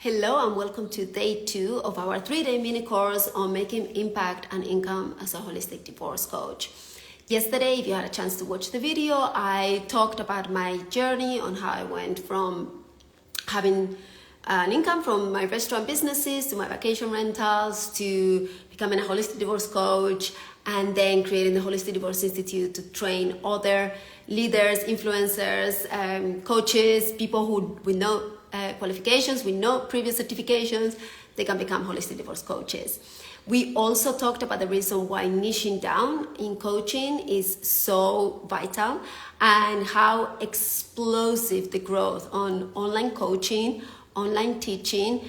Hello and welcome to day 2 of our 3-day mini course on making impact and income as a holistic divorce coach. Yesterday, if you had a chance to watch the video, I talked about my journey on how I went from having an income from my restaurant businesses to my vacation rentals to becoming a holistic divorce coach and then creating the Holistic Divorce Institute to train other leaders, influencers, coaches, people who with no qualifications, with no previous certifications, they can become holistic divorce coaches. We also talked about the reason why niching down in coaching is so vital and how explosive the growth on online coaching, online teaching,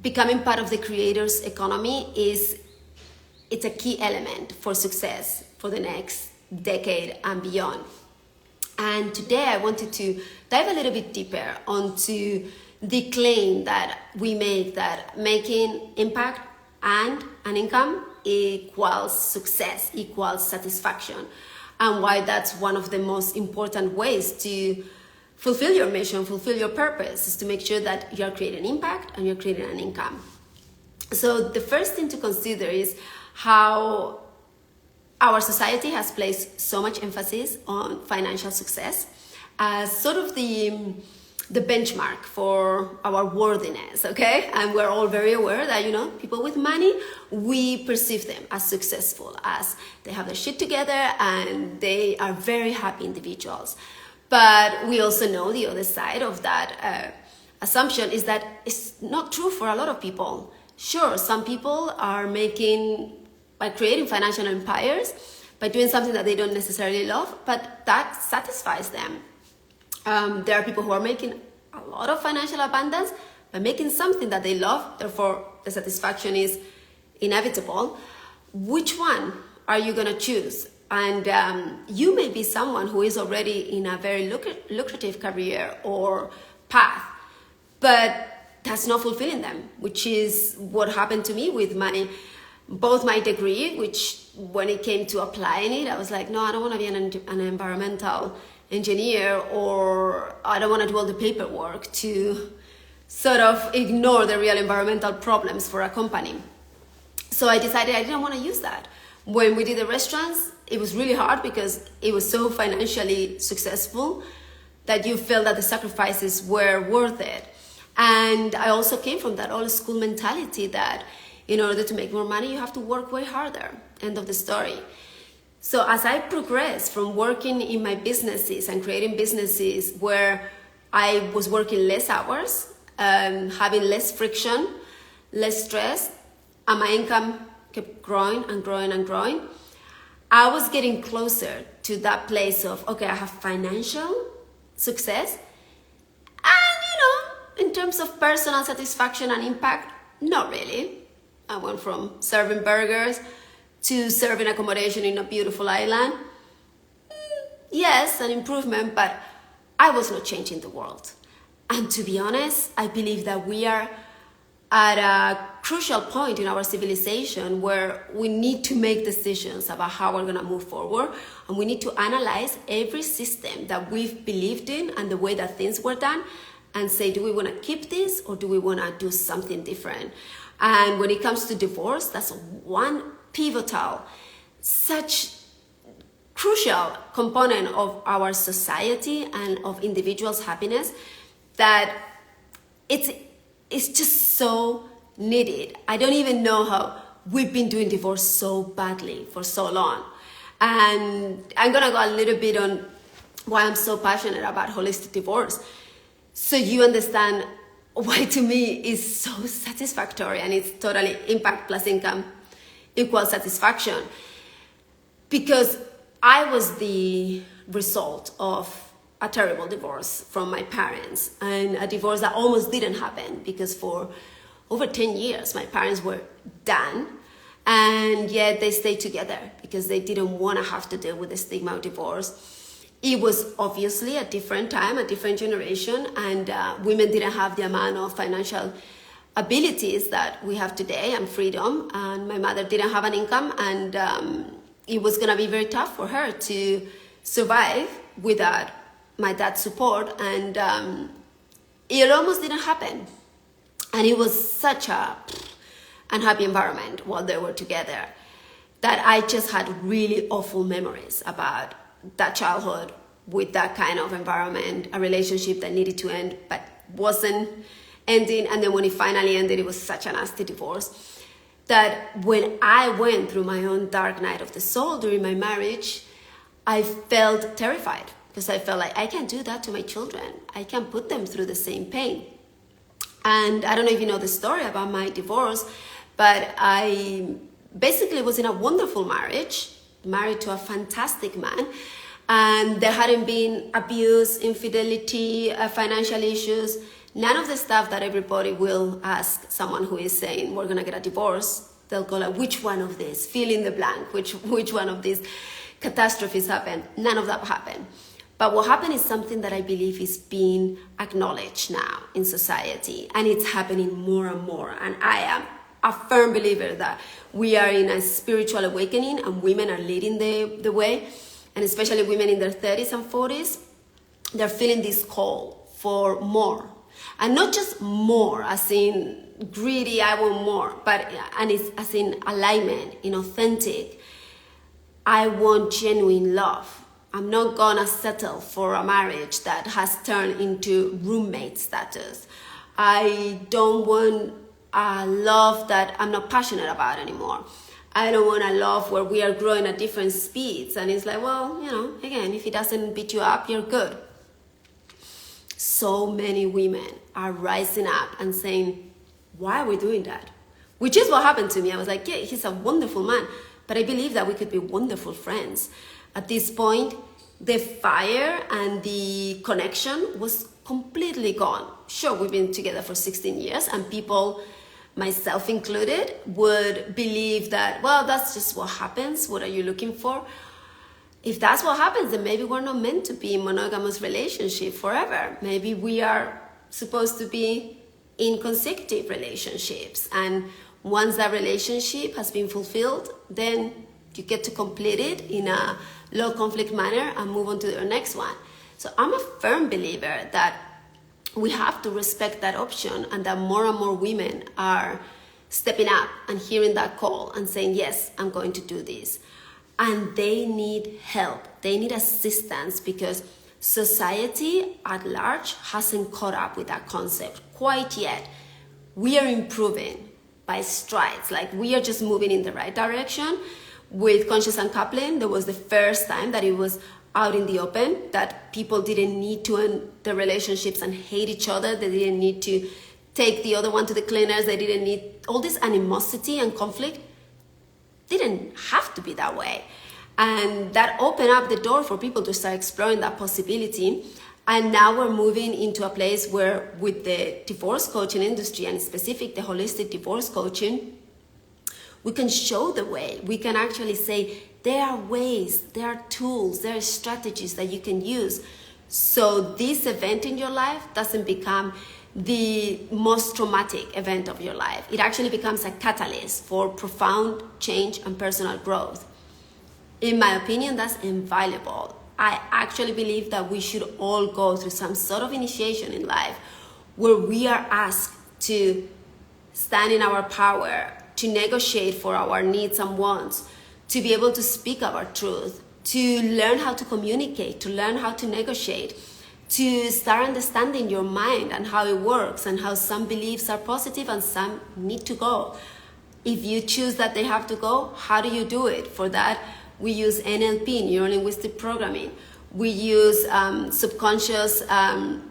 becoming part of the creator's economy it's a key element for success for the next decade and beyond. And today I wanted to dive a little bit deeper onto the claim that we make that making impact and an income equals success, equals satisfaction, and why that's one of the most important ways to fulfill your mission, fulfill your purpose, is to make sure that you're creating impact and you're creating an income. So the first thing to consider is how our society has placed so much emphasis on financial success as sort of the benchmark for our worthiness, okay? And we're all very aware that, people with money, we perceive them as successful, as they have their shit together and they are very happy individuals. But we also know the other side of that assumption is that it's not true for a lot of people. Sure, some people are by creating financial empires, by doing something that they don't necessarily love, but that satisfies them. There are people who are making a lot of financial abundance by making something that they love, therefore the satisfaction is inevitable. Which one are you gonna choose? And you may be someone who is already in a very lucrative career or path, but that's not fulfilling them, which is what happened to me with both my degree, which when it came to applying it, I was like, no, I don't want to be an environmental engineer, or I don't want to do all the paperwork to sort of ignore the real environmental problems for a company. So I decided I didn't want to use that. When we did the restaurants, it was really hard because it was so financially successful that you felt that the sacrifices were worth it. And I also came from that old school mentality that in order to make more money, you have to work way harder. End of the story. So as I progressed from working in my businesses and creating businesses where I was working less hours, having less friction, less stress, and my income kept growing and growing and growing, I was getting closer to that place of, okay, I have financial success, and in terms of personal satisfaction and impact, not really. I went from serving burgers to serving accommodation in a beautiful island. Yes, an improvement, but I was not changing the world. And to be honest, I believe that we are at a crucial point in our civilization where we need to make decisions about how we're gonna move forward, and we need to analyze every system that we've believed in and the way that things were done and say, do we wanna keep this or do we wanna do something different? And when it comes to divorce, that's one pivotal, such crucial component of our society and of individuals' happiness that it's just so needed. I don't even know how we've been doing divorce so badly for so long. And I'm gonna go a little bit on why I'm so passionate about holistic divorce, so you understand why to me is so satisfactory, and it's totally impact plus income equals satisfaction. Because I was the result of a terrible divorce from my parents, and a divorce that almost didn't happen because for over 10 years my parents were done, and yet they stayed together because they didn't want to have to deal with the stigma of divorce. It was obviously a different time, a different generation, and women didn't have the amount of financial abilities that we have today and freedom. And my mother didn't have an income, and it was gonna be very tough for her to survive without my dad's support, and it almost didn't happen. And it was such a unhappy environment while they were together that I just had really awful memories about that childhood with that kind of environment, a relationship that needed to end but wasn't ending. And then when it finally ended, it was such a nasty divorce that when I went through my own dark night of the soul during my marriage, I felt terrified because I felt like I can't do that to my children. I can't put them through the same pain. And I don't know if you know the story about my divorce, but I basically was in a wonderful marriage, married to a fantastic man, and there hadn't been abuse, infidelity, financial issues, none of the stuff that everybody will ask someone who is saying, we're gonna get a divorce. They'll go like, which one of these? Fill in the blank, which one of these catastrophes happened? None of that happened. But what happened is something that I believe is being acknowledged now in society, and it's happening more and more. And I am a firm believer that we are in a spiritual awakening and women are leading the way, and especially women in their 30s and 40s, they're feeling this call for more. And not just more as in greedy, I want more, but and it's as in alignment, in authentic. I want genuine love. I'm not gonna settle for a marriage that has turned into roommate status. I don't want a love that I'm not passionate about anymore. I don't want a love where we are growing at different speeds and it's like, well, you know, again, if it doesn't beat you up, you're good. So many women are rising up and saying, why are we doing that? Which is what happened to me. I was like, yeah, he's a wonderful man, but I believe that we could be wonderful friends. At this point, the fire and the connection was completely gone. Sure, we've been together for 16 years and people, myself included, would believe that, well, that's just what happens. What are you looking for? If that's what happens, then maybe we're not meant to be in monogamous relationship forever. Maybe we are supposed to be in consecutive relationships. And once that relationship has been fulfilled, then you get to complete it in a low conflict manner and move on to the next one. So I'm a firm believer that we have to respect that option and that more and more women are stepping up and hearing that call and saying, yes, I'm going to do this. And they need help. They need assistance because society at large hasn't caught up with that concept quite yet. We are improving by strides. Like we are just moving in the right direction. With Conscious Uncoupling, there was the first time that it was out in the open, that people didn't need to end their relationships and hate each other. They didn't need to take the other one to the cleaners. They didn't need all this animosity and conflict. Didn't have to be that way. And that opened up the door for people to start exploring that possibility. And now we're moving into a place where with the divorce coaching industry and specific the holistic divorce coaching, we can show the way. We can actually say there are ways, there are tools, there are strategies that you can use. So this event in your life doesn't become the most traumatic event of your life. It actually becomes a catalyst for profound change and personal growth. In my opinion, that's invaluable. I actually believe that we should all go through some sort of initiation in life where we are asked to stand in our power, to negotiate for our needs and wants, to be able to speak our truth, to learn how to communicate, to learn how to negotiate, to start understanding your mind and how it works and how some beliefs are positive and some need to go. If you choose that they have to go, how do you do it? For that, we use NLP, Neuro-Linguistic Programming. We use subconscious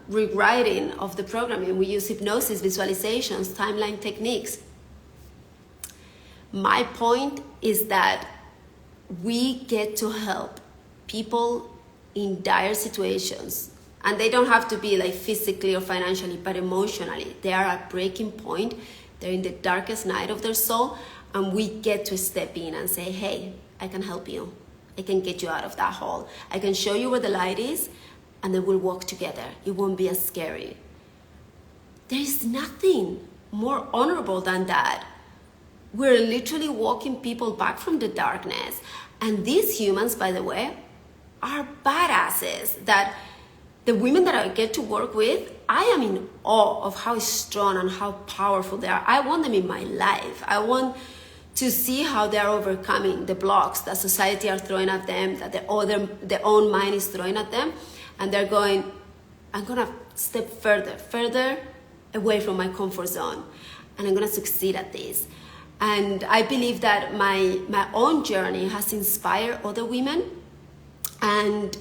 rewriting of the programming. We use hypnosis, visualizations, timeline techniques. My point is that we get to help people in dire situations. And they don't have to be like physically or financially, but emotionally. They are at breaking point. They're in the darkest night of their soul. And we get to step in and say, hey, I can help you. I can get you out of that hole. I can show you where the light is, and then we'll walk together. It won't be as scary. There is nothing more honorable than that. We're literally walking people back from the darkness. And these humans, by the way, are badasses. That the women that I get to work with I am in awe of how strong and how powerful they are. I want them in my life. I want to see how they are overcoming the blocks that society are throwing at them, that their own mind is throwing at them, and they're going, I'm gonna step further away from my comfort zone, and I'm gonna succeed at this. And I believe that my own journey has inspired other women, and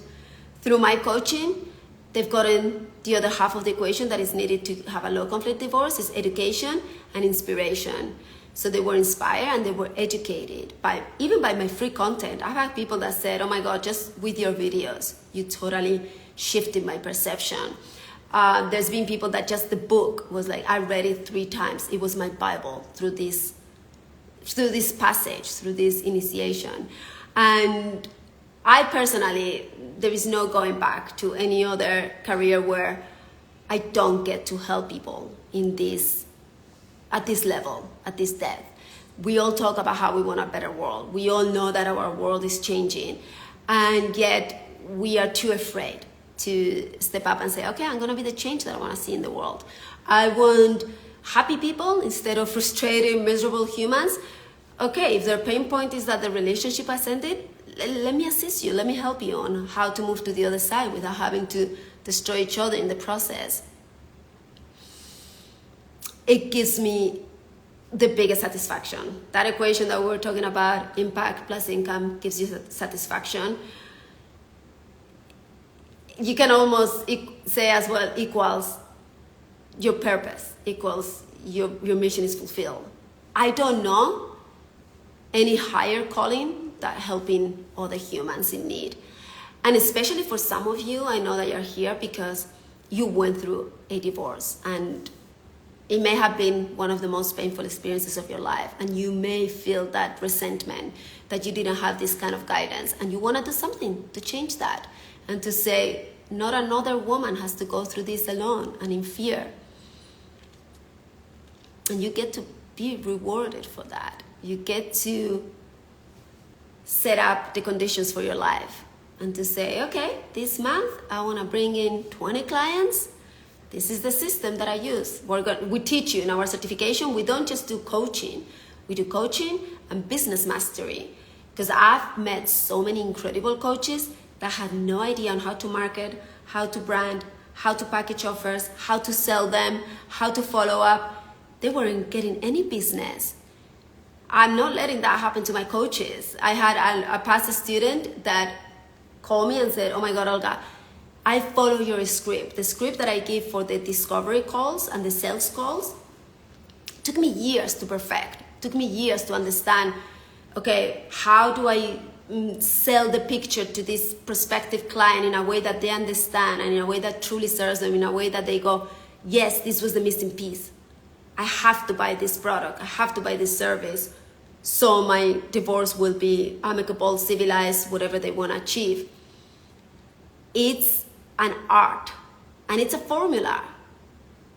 through my coaching, they've gotten the other half of the equation that is needed to have a low conflict divorce is education and inspiration. So they were inspired and they were educated even by my free content. I've had people that said, oh my God, just with your videos, you totally shifted my perception. There's been people that just the book was like, I read it 3 times. It was my Bible through this passage, through this initiation. And I personally, there is no going back to any other career where I don't get to help people at this level, at this depth. We all talk about how we want a better world. We all know that our world is changing, and yet we are too afraid to step up and say, okay, I'm gonna be the change that I wanna see in the world. I want happy people instead of frustrated, miserable humans. Okay, if their pain point is that the relationship has ended, let me assist you, let me help you on how to move to the other side without having to destroy each other in the process. It gives me the biggest satisfaction. That equation that we were talking about, impact plus income, gives you satisfaction. You can almost say as well equals your purpose, equals your mission is fulfilled. I don't know any higher calling than helping other humans in need. And especially for some of you, I know that you're here because you went through a divorce, and it may have been one of the most painful experiences of your life, and you may feel that resentment that you didn't have this kind of guidance, and you want to do something to change that and to say, not another woman has to go through this alone and in fear. And you get to be rewarded for that. You get to set up the conditions for your life and to say, okay, this month I want to bring in 20 clients. This is the system that I use. We teach you in our certification. We don't just do coaching. We do coaching and business mastery. Because I've met so many incredible coaches that had no idea on how to market, how to brand, how to package offers, how to sell them, how to follow up. They weren't getting any business. I'm not letting that happen to my coaches. I had a past student that called me and said, oh my God, Olga, I follow your script. The script that I give for the discovery calls and the sales calls took me years to perfect. Took me years to understand, okay, how do I sell the picture to this prospective client in a way that they understand and in a way that truly serves them, in a way that they go, yes, this was the missing piece. I have to buy this product. I have to buy this service. So my divorce will be amicable, civilized, whatever they want to achieve. It's an art, and it's a formula.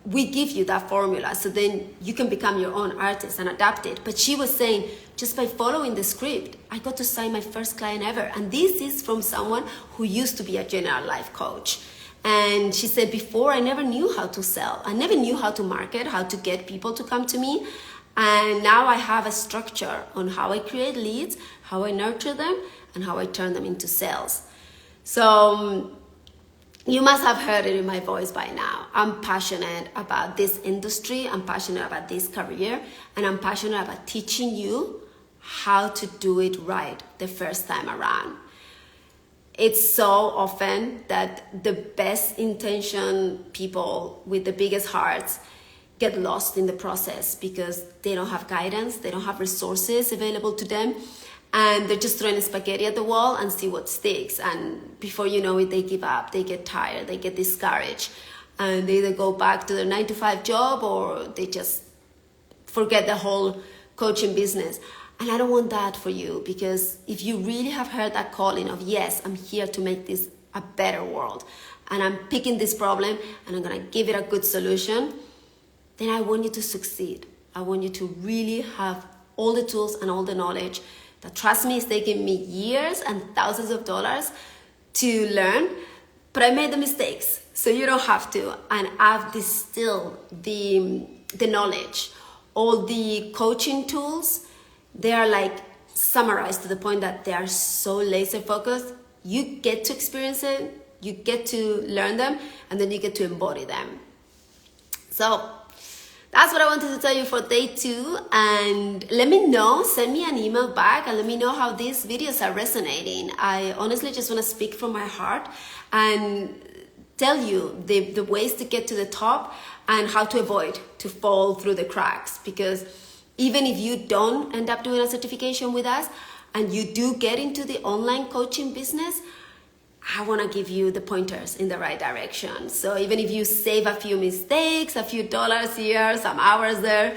We give you that formula so then you can become your own artist and adapt it. But she was saying, just by following the script, I got to sign my first client ever. And this is from someone who used to be a general life coach. And she said, before I never knew how to sell. I never knew how to market, how to get people to come to me. And now I have a structure on how I create leads, how I nurture them, and how I turn them into sales. So you must have heard it in my voice by now. I'm passionate about this industry. I'm passionate about this career. And I'm passionate about teaching you how to do it right the first time around. It's so often that the best intentioned people with the biggest hearts get lost in the process because they don't have guidance, they don't have resources available to them, and they're just throwing spaghetti at the wall and see what sticks. And before you know it, they give up, they get tired, they get discouraged, and they either go back to their 9-to-5 job or they just forget the whole coaching business. And I don't want that for you, because if you really have heard that calling of, yes, I'm here to make this a better world, and I'm picking this problem and I'm gonna give it a good solution, then I want you to succeed. I want you to really have all the tools and all the knowledge that, trust me, it's taken me years and thousands of dollars to learn. But I made the mistakes, so you don't have to. And I've distilled the knowledge. All the coaching tools, they are like summarized to the point that they are so laser focused. You get to experience it, you get to learn them, and then you get to embody them. So that's what I wanted to tell you for day 2. And let me know, send me an email back and let me know how these videos are resonating. I honestly just want to speak from my heart and tell you the ways to get to the top and how to avoid to fall through the cracks. Because even if you don't end up doing a certification with us and you do get into the online coaching business, I want to give you the pointers in the right direction. So even if you save a few mistakes, a few dollars here, some hours there,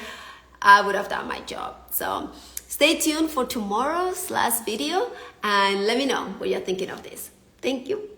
I would have done my job. So stay tuned for tomorrow's last video and let me know what you're thinking of this. Thank you.